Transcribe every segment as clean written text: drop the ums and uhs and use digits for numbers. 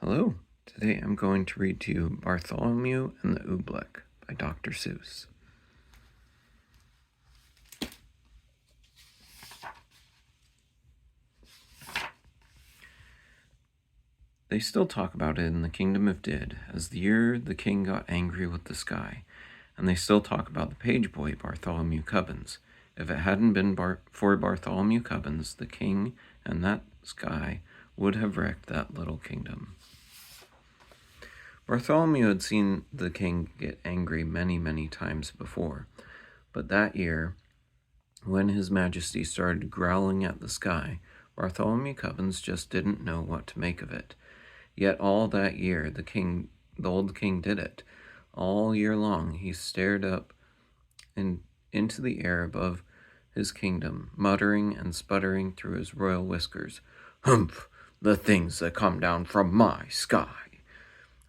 Hello, today I'm going to read to you Bartholomew and the Oobleck by Dr. Seuss. They still talk about it in the kingdom of Did, as the year the king got angry with the sky, and they still talk about the page boy Bartholomew Cubbins. If it hadn't been for Bartholomew Cubbins, the king and that sky would have wrecked that little kingdom. Bartholomew had seen the king get angry many, many times before, but that year, when His Majesty started growling at the sky, Bartholomew Cubbins just didn't know what to make of it. Yet all that year, the old king did it. All year long, he stared up into the air above his kingdom, muttering and sputtering through his royal whiskers. "Humph! The things that come down from my sky!"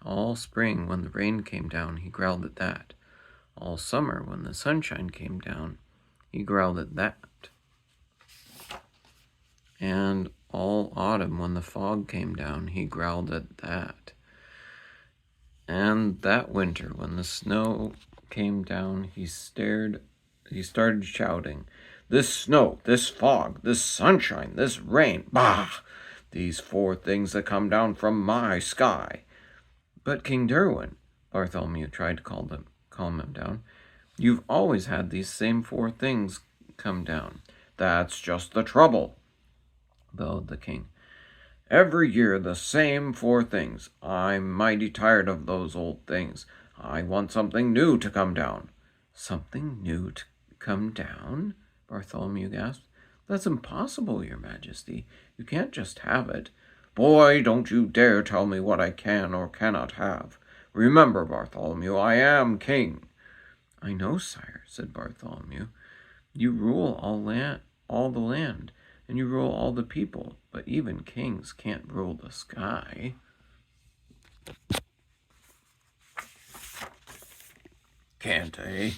All spring, when the rain came down, he growled at that. All summer, when the sunshine came down, he growled at that. And all autumn, when the fog came down, he growled at that. And that winter, when the snow came down, he started shouting, "This snow, this fog, this sunshine, this rain, bah! These four things that come down from my sky." "But King Derwin," Bartholomew tried to calm him down, "you've always had these same four things come down." "That's just the trouble," bellowed the king. "Every year the same four things. I'm mighty tired of those old things. I want something new to come down." "Something new to come down?" Bartholomew gasped. "That's impossible, Your Majesty. You can't just have it." "Boy, don't you dare tell me what I can or cannot have. Remember, Bartholomew, I am king." "I know, sire," said Bartholomew. "You rule all the land, and you rule all the people, but even kings can't rule the sky." "Can't they?"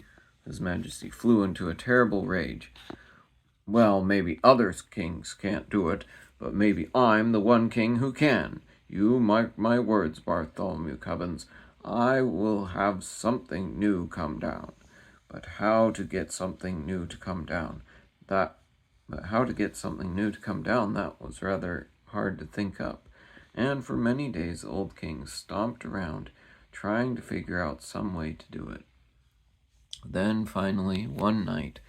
His Majesty flew into a terrible rage. "Well, maybe other kings can't do it, but maybe I'm the one king who can. You mark my words, Bartholomew Cubbins. I will have something new come down. But how to get something new to come down? That was rather hard to think up. And for many days the old king stomped around, trying to figure out some way to do it. Then finally, one night,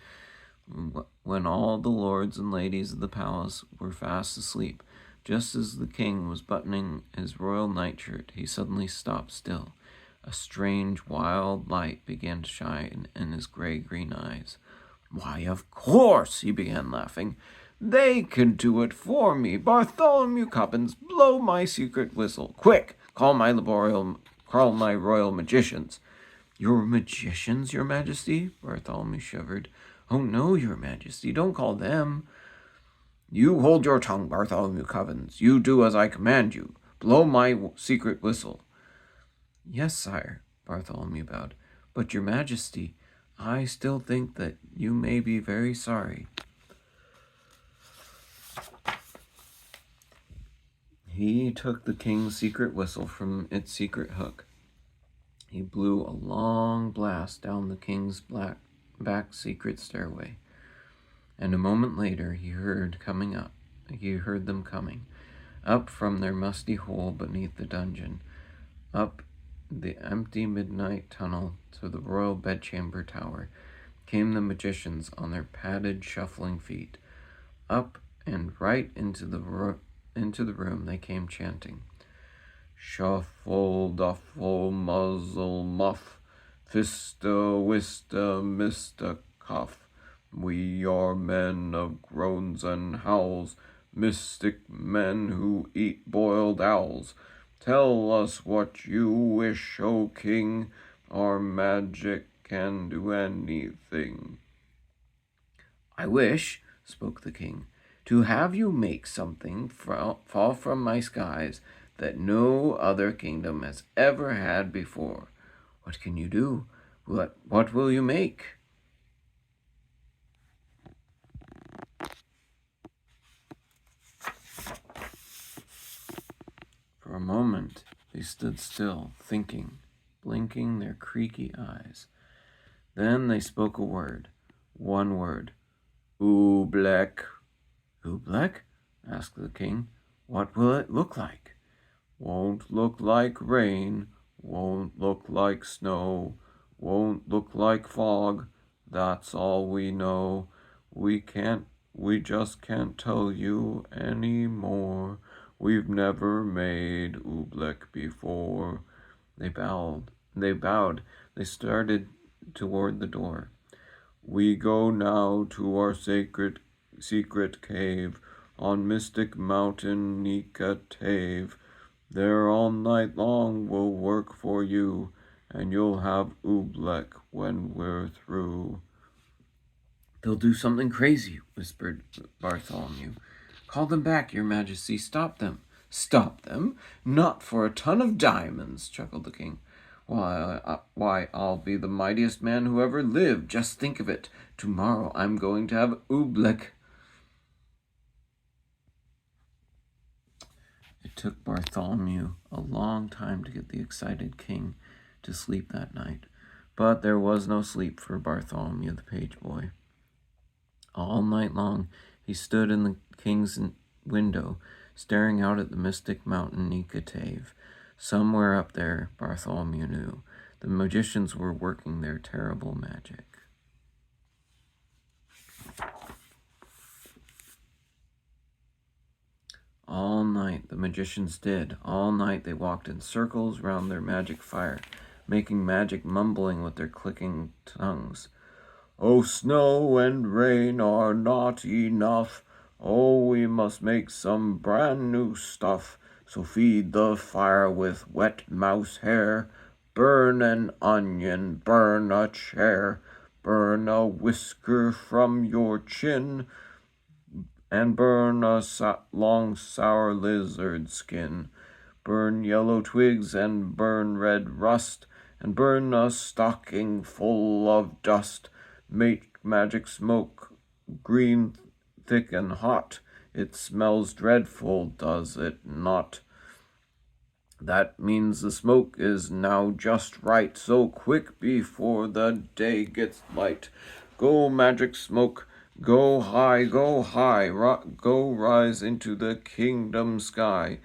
when all the lords and ladies of the palace were fast asleep, just as the king was buttoning his royal nightshirt, he suddenly stopped still. A strange, wild light began to shine in his gray-green eyes. "Why, of course," he began laughing. "They can do it for me. Bartholomew Cubbins, blow my secret whistle. Quick, call my royal magicians." "Your magicians, Your Majesty?" Bartholomew shivered. "Oh, no, Your Majesty, don't call them." "You hold your tongue, Bartholomew Cubbins. You do as I command you. Blow my secret whistle." "Yes, sire," Bartholomew bowed. "But, Your Majesty, I still think that you may be very sorry." He took the king's secret whistle from its secret hook. He blew a long blast down the king's back secret stairway, and a moment later he heard them coming, up from their musty hole beneath the dungeon, up the empty midnight tunnel to the royal bedchamber tower, came the magicians on their padded, shuffling feet. Up and right into the room they came chanting. "Shuffle, duffle, muzzle, muff, fista, wista, mista, cuff. We are men of groans and howls, mystic men who eat boiled owls. Tell us what you wish, O king. Our magic can do anything." "I wish," spoke the king, "to have you make something fall from my skies that no other kingdom has ever had before." "What can you do? What will you make?" For a a moment they stood still, thinking, blinking their creaky eyes. Then they spoke a word, one word, Oobleck. Oobleck? Asked the king. What will it look like? Won't look like rain, won't look like snow, won't look like fog, that's all we know. We just can't tell you any more. We've never made Oobleck before. They bowed, they started toward the door. We go now to our secret cave on mystic mountain Nikatave. There all night long we'll work for you, and you'll have Oobleck when we're through. They'll do something crazy, whispered Bartholomew. Call them back, your majesty. Stop them. Stop them? Not for a ton of diamonds, chuckled the king. Why, I'll be the mightiest man who ever lived. Just think of it. Tomorrow I'm going to have Oobleck. It took Bartholomew a long time to get the excited king to sleep that night, but there was no sleep for Bartholomew the page boy. All night long he stood in the king's window, staring out at the mystic mountain Nikatave. Somewhere up there, Bartholomew knew, the magicians were working their terrible magic. All night the magicians did. All night they walked in circles round their magic fire, making magic mumbling with their clicking tongues. Oh, snow and rain are not enough. Oh, we must make some brand new stuff. So feed the fire with wet mouse hair. Burn an onion, burn a chair. Burn a whisker from your chin. And burn a long sour lizard skin. Burn yellow twigs and burn red rust. And burn a stocking full of dust. Make magic smoke green, thick, and hot. It smells dreadful, does it not? That means the smoke is now just right, so quick before the day gets light. Go, magic smoke, go high, go rise into the kingdom sky.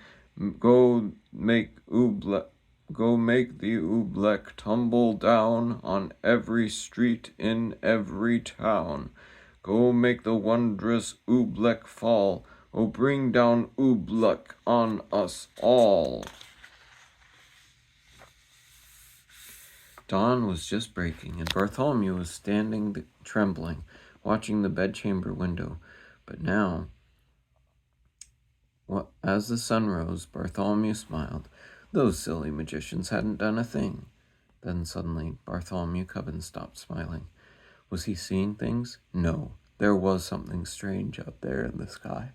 Go make the Oobleck tumble down on every street in every town. Go make the wondrous Oobleck fall. Oh, bring down Oobleck on us all. Dawn was just breaking, and Bartholomew was standing trembling, watching the bedchamber window. But now, as the sun rose, Bartholomew smiled. Those silly magicians hadn't done a thing. Then suddenly, Bartholomew Cubbon stopped smiling. Was he seeing things? No, there was something strange out there in the sky.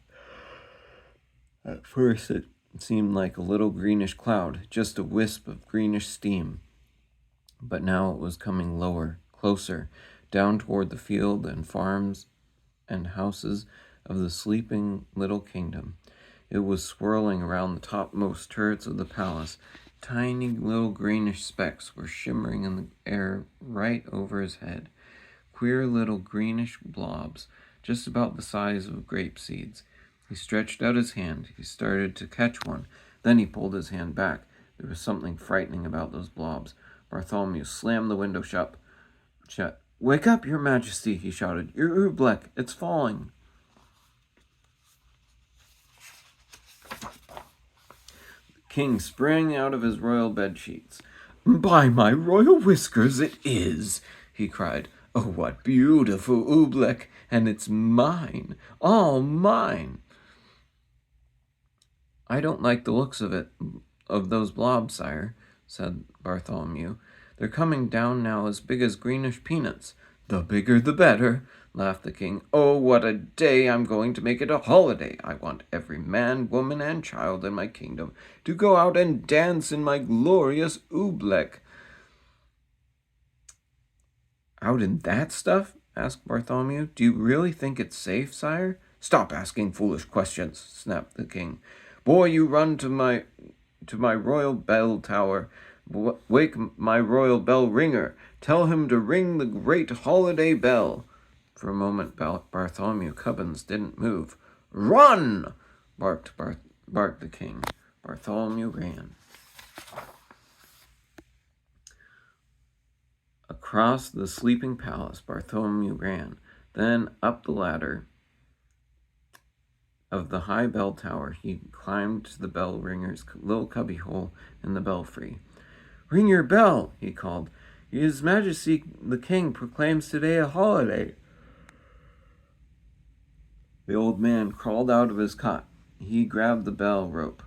At first, it seemed like a little greenish cloud, just a wisp of greenish steam. But now it was coming lower, closer, down toward the field and farms and houses of the sleeping little kingdom. It was swirling around the topmost turrets of the palace. Tiny little greenish specks were shimmering in the air right over his head. Queer little greenish blobs, just about the size of grape seeds. He stretched out his hand. He started to catch one. Then he pulled his hand back. There was something frightening about those blobs. Bartholomew slammed the window shut. Wake up, your majesty, he shouted. Your Oobleck, it's falling. The king sprang out of his royal bed sheets. By my royal whiskers, it is, he cried. Oh, what beautiful Oobleck, and it's mine, all mine. I don't like the looks of those blobs, sire, said Bartholomew. They're coming down now as big as greenish peanuts. The bigger the better, laughed the king. Oh, what a day! I'm going to make it a holiday. I want every man, woman, and child in my kingdom to go out and dance in my glorious Oobleck. Out in that stuff? Asked Bartholomew. Do you really think it's safe, sire? Stop asking foolish questions, snapped the king. Boy, you run to to my royal bell tower. Wake my royal bell ringer. Tell him to ring the great holiday bell." For a moment, Bartholomew Cubbins didn't move. "Run!" barked the king. Bartholomew ran. Across the sleeping palace, Bartholomew ran. Then up the ladder of the high bell tower, he climbed to the bell ringer's little cubbyhole in the belfry. "Ring your bell," he called. "His Majesty the King proclaims today a holiday." The old man crawled out of his cot. He grabbed the bell rope.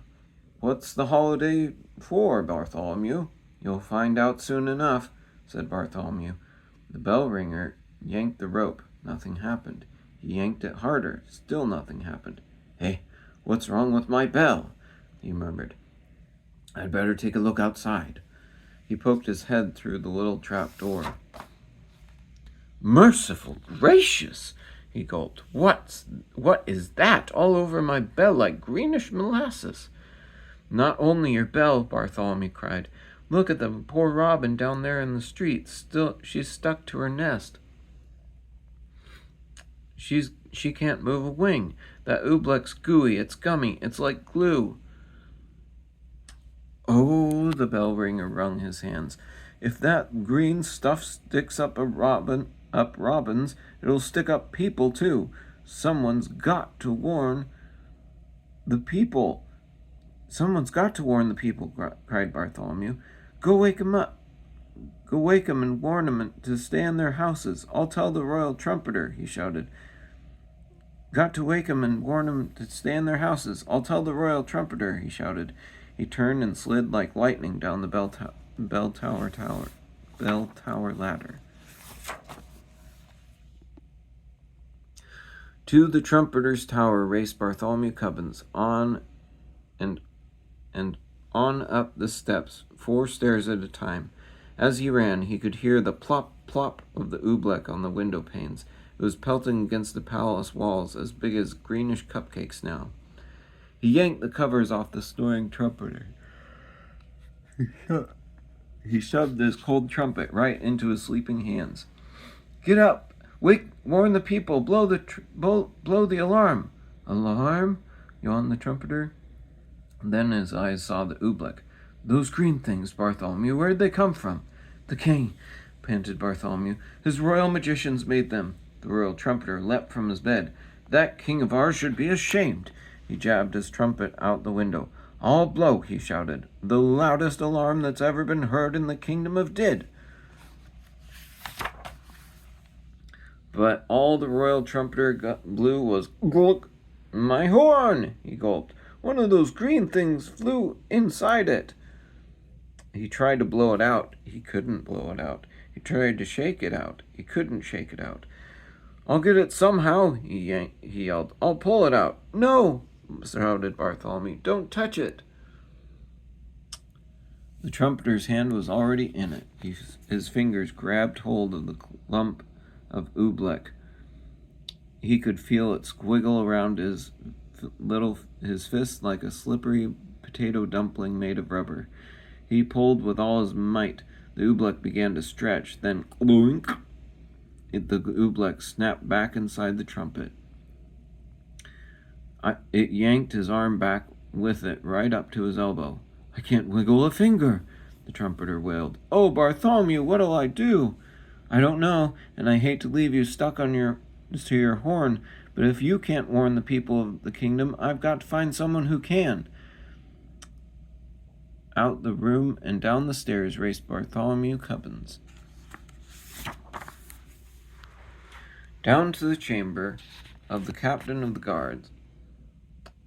"What's the holiday for, Bartholomew?" "You'll find out soon enough," said Bartholomew. The bell ringer yanked the rope. Nothing happened. He yanked it harder. Still nothing happened. "Hey, what's wrong with my bell?" he murmured. "I'd better take a look outside." He poked his head through the little trap door. "Merciful gracious!" he gulped. What is that all over my bell like greenish molasses?" "Not only your bell," Bartholomew cried. "Look at the poor robin down there in the street. She's stuck to her nest. She can't move a wing. That Oobleck's gooey. It's gummy. It's like glue." "Oh," the bell ringer wrung his hands. "If that green stuff sticks up robins, it'll stick up people too. Someone's got to warn the people." "Someone's got to warn the people," cried Bartholomew. Go wake 'em up. Go wake 'em and warn 'em to stay in their houses. I'll tell the royal trumpeter," he shouted. "Got to wake 'em and warn 'em to stay in their houses. I'll tell the royal trumpeter," he shouted. He turned and slid like lightning down the bell tower ladder. To the trumpeter's tower raced Bartholomew Cubbins, on and on up the steps, 4 stairs at a time. As he ran, he could hear the plop, plop of the oobleck on the window panes. It was pelting against the palace walls, as big as greenish cupcakes now. He yanked the covers off the snoring trumpeter. He shoved his cold trumpet right into his sleeping hands. "Get up! Wake! Warn the people! Blow the alarm!" "Alarm?" yawned the trumpeter. Then his eyes saw the oobleck. "Those green things, Bartholomew, where'd they come from?" "The king," panted Bartholomew. "His royal magicians made them." The royal trumpeter leapt from his bed. "That king of ours should be ashamed." He jabbed his trumpet out the window. "I'll blow," he shouted, "the loudest alarm that's ever been heard in the kingdom of Did." But all the royal trumpeter blew was "Gulk." "My horn!" he gulped. "One of those green things flew inside it." He tried to blow it out. He couldn't blow it out. He tried to shake it out. He couldn't shake it out. "I'll get it somehow," he yelled. "I'll pull it out." "No!" shouted Bartholomew. "Don't touch it." The trumpeter's hand was already in it. His fingers grabbed hold of the lump of oobleck. He could feel it squiggle around his fist like a slippery potato dumpling made of rubber. He pulled with all his might. The oobleck began to stretch. Then, clunk! The oobleck snapped back inside the trumpet. It yanked his arm back with it right up to his elbow. "I can't wiggle a finger," the trumpeter wailed. "Oh, Bartholomew, what'll I do?" "I don't know, and I hate to leave you stuck to your horn, but if you can't warn the people of the kingdom, I've got to find someone who can." Out the room and down the stairs raced Bartholomew Cubbins. Down to the chamber of the captain of the guards.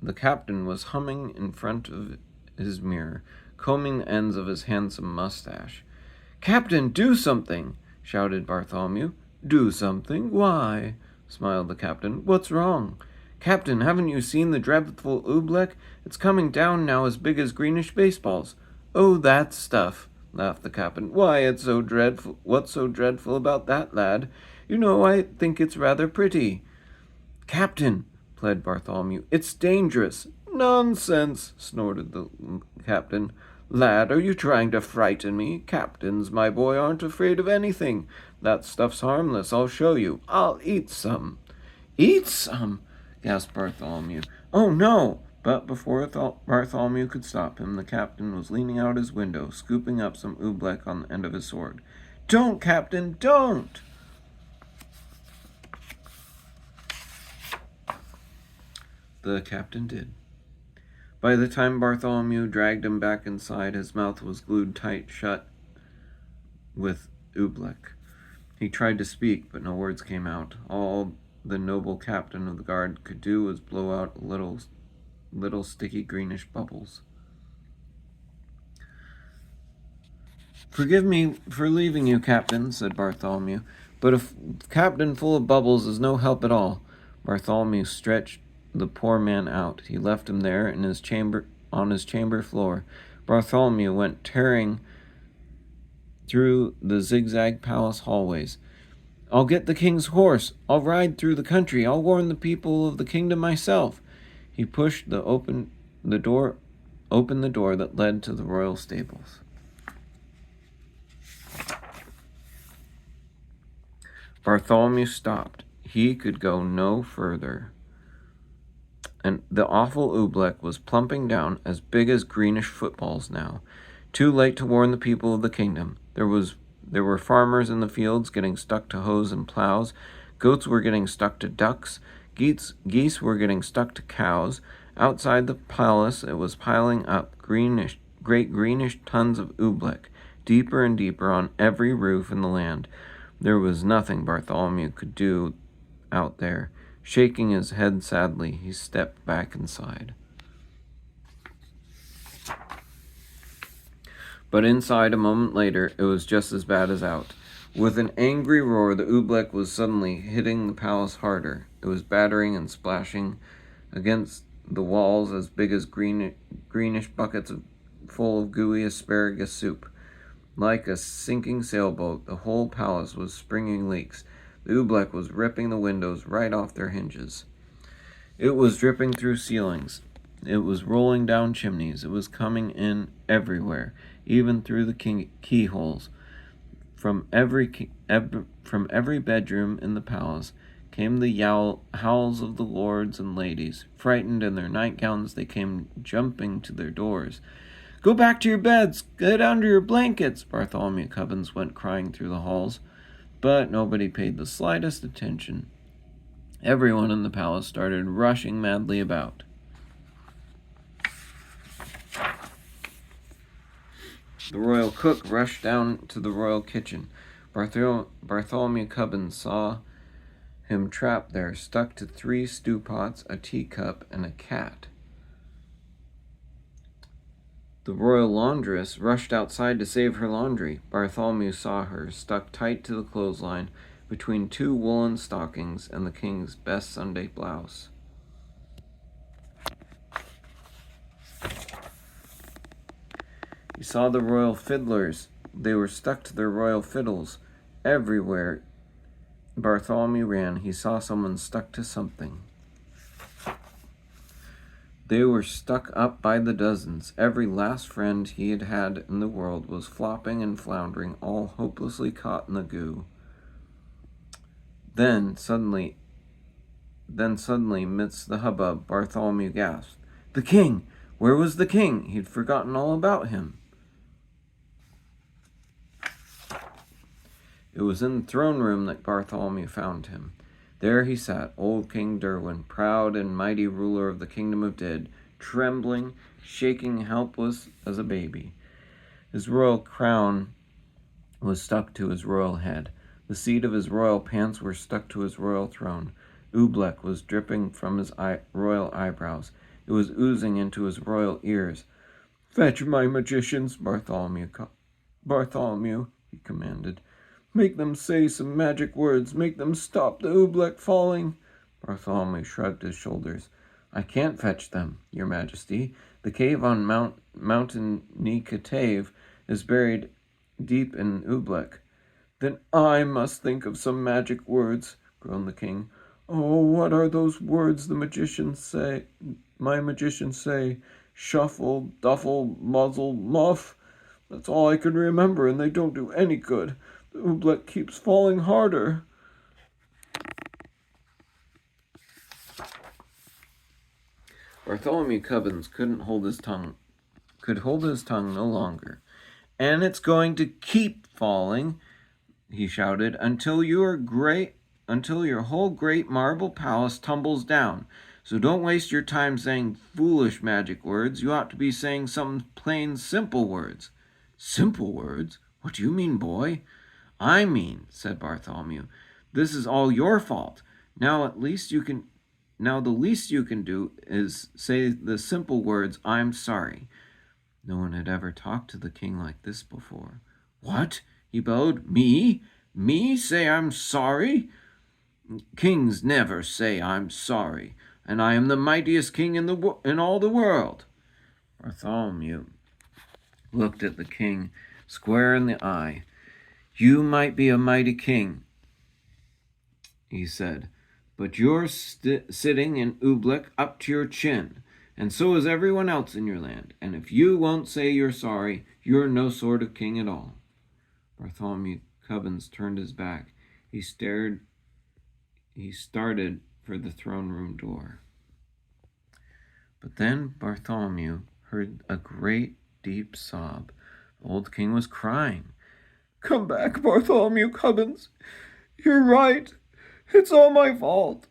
The captain was humming in front of his mirror, combing the ends of his handsome mustache. "Captain, do something!" shouted Bartholomew. "Do something? Why?" smiled the captain. "What's wrong?" "Captain, haven't you seen the dreadful oobleck? It's coming down now as big as greenish baseballs." "Oh, that stuff," laughed the captain. "Why, it's so dreadful. What's so dreadful about that, lad? You know, I think it's rather pretty." "Captain," pled Bartholomew, "it's dangerous." Nonsense, snorted the captain. Lad, are you trying to frighten me? Captains, my boy, aren't afraid of anything. That stuff's harmless, I'll show you. I'll eat some. Eat some? Gasped Bartholomew. Oh, no! But before Bartholomew could stop him, the captain was leaning out his window, scooping up some oobleck on the end of his sword. Don't, Captain, don't! The captain did. By the time Bartholomew dragged him back inside, his mouth was glued tight shut with oobleck. He tried to speak, but no words came out. All the noble captain of the guard could do was blow out little sticky greenish bubbles. Forgive me for leaving you, Captain, said Bartholomew, but a captain full of bubbles is no help at all. Bartholomew stretched the poor man out. He left him there in his chamber on his chamber floor. Bartholomew went tearing through the zigzag palace hallways. I'll get the king's horse. I'll ride through the country. I'll warn the people of the kingdom myself. He pushed open the door that led to the royal stables. Bartholomew stopped. He could go no further. And the awful oobleck was plumping down, as big as greenish footballs now. Too late to warn the people of the kingdom. There were farmers in the fields getting stuck to hoes and plows. Goats were getting stuck to ducks. Geese were getting stuck to cows. Outside the palace, it was piling up great greenish tons of oobleck, deeper and deeper on every roof in the land. There was nothing Bartholomew could do out there. Shaking his head sadly, he stepped back inside. But inside, a moment later, it was just as bad as out. With an angry roar, the oobleck was suddenly hitting the palace harder. It was battering and splashing against the walls as big as greenish buckets full of gooey asparagus soup. Like a sinking sailboat, the whole palace was springing leaks. The oobleck was ripping the windows right off their hinges. It was dripping through ceilings. It was rolling down chimneys. It was coming in everywhere, even through the keyholes. From every bedroom in the palace came the howls of the lords and ladies. Frightened in their nightgowns, they came jumping to their doors. Go back to your beds! Get under your blankets! Bartholomew Cubbins went crying through the halls. But nobody paid the slightest attention. Everyone in the palace started rushing madly about. The royal cook rushed down to the royal kitchen. Bartholomew Cubbins saw him trapped there, stuck to 3 stew pots, a teacup, and a cat. The royal laundress rushed outside to save her laundry. Bartholomew saw her, stuck tight to the clothesline between 2 woolen stockings and the king's best Sunday blouse. He saw the royal fiddlers. They were stuck to their royal fiddles. Everywhere Bartholomew ran, he saw someone stuck to something. They were stuck up by the dozens. Every last friend he had had in the world was flopping and floundering, all hopelessly caught in the goo. Then suddenly, amidst the hubbub, Bartholomew gasped, "The king! Where was the king?" He'd forgotten all about him. It was in the throne room that Bartholomew found him. There he sat, old King Derwin, proud and mighty ruler of the kingdom of Did, trembling, shaking, helpless as a baby. His royal crown was stuck to his royal head. The seat of his royal pants were stuck to his royal throne. Oobleck was dripping from his royal eyebrows. It was oozing into his royal ears. "Fetch my magicians, Bartholomew, he commanded. "Make them say some magic words. Make them stop the oobleck falling." Bartholomew shrugged his shoulders. "I can't fetch them, your majesty. The cave on Mountain Nekatave is buried deep in oobleck." "Then I must think of some magic words," groaned the king. "Oh, what are those words the magicians say? my magicians say, shuffle, duffle, muzzle, muff. That's all I can remember, and they don't do any good. The oobleck keeps falling harder. Bartholomew Cubbins could hold his tongue no longer. And it's going to keep falling, he shouted, until your whole great marble palace tumbles down. So don't waste your time saying foolish magic words. You ought to be saying some plain simple words. Simple words? What do you mean, boy? I mean, said Bartholomew, this is all your fault. Now the least you can do is say the simple words, I'm sorry. No one had ever talked to the king like this before. What? He bellowed. Me? Me say I'm sorry? Kings never say I'm sorry, and I am the mightiest king in all the world. Bartholomew looked at the king square in the eye. You might be a mighty king, he said, but you're sitting in Oobleck up to your chin, and so is everyone else in your land, and if you won't say you're sorry, you're no sort of king at all. Bartholomew Cubbins turned his back. He started for the throne room door. But then Bartholomew heard a great deep sob. The old king was crying. Come back, Bartholomew Cubbins. You're right. It's all my fault.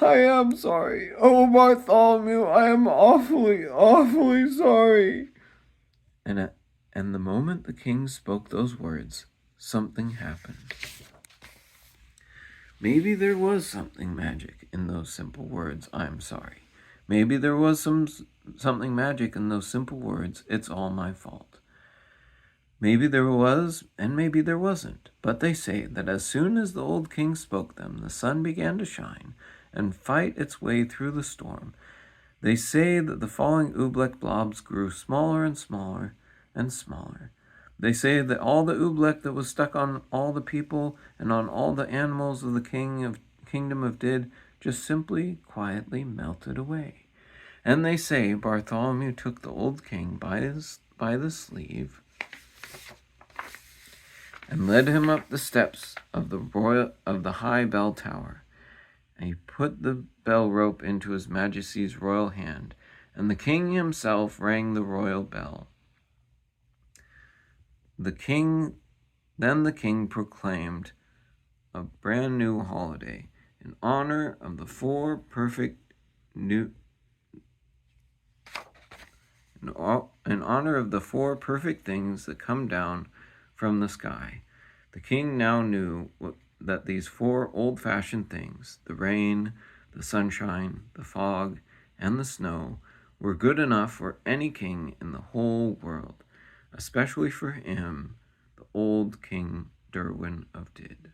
I am sorry. Oh, Bartholomew, I am awfully, awfully sorry. And the moment the king spoke those words, something happened. Maybe there was something magic in those simple words, I'm sorry. Maybe there was something magic in those simple words, it's all my fault. Maybe there was, and maybe there wasn't. But they say that as soon as the old king spoke them, the sun began to shine and fight its way through the storm. They say that the falling oobleck blobs grew smaller and smaller and smaller. They say that all the oobleck that was stuck on all the people and on all the animals of the kingdom of Did just simply, quietly melted away. And they say Bartholomew took the old king by the sleeve and led him up the steps of the high bell tower. And he put the bell rope into His Majesty's royal hand, and the king himself rang the royal bell. Then the king proclaimed a brand new holiday in honor of the four perfect things that come down from the sky. The king now knew that these four old-fashioned things, the rain, the sunshine, the fog, and the snow, were good enough for any king in the whole world, especially for him, the old King Derwin of Did.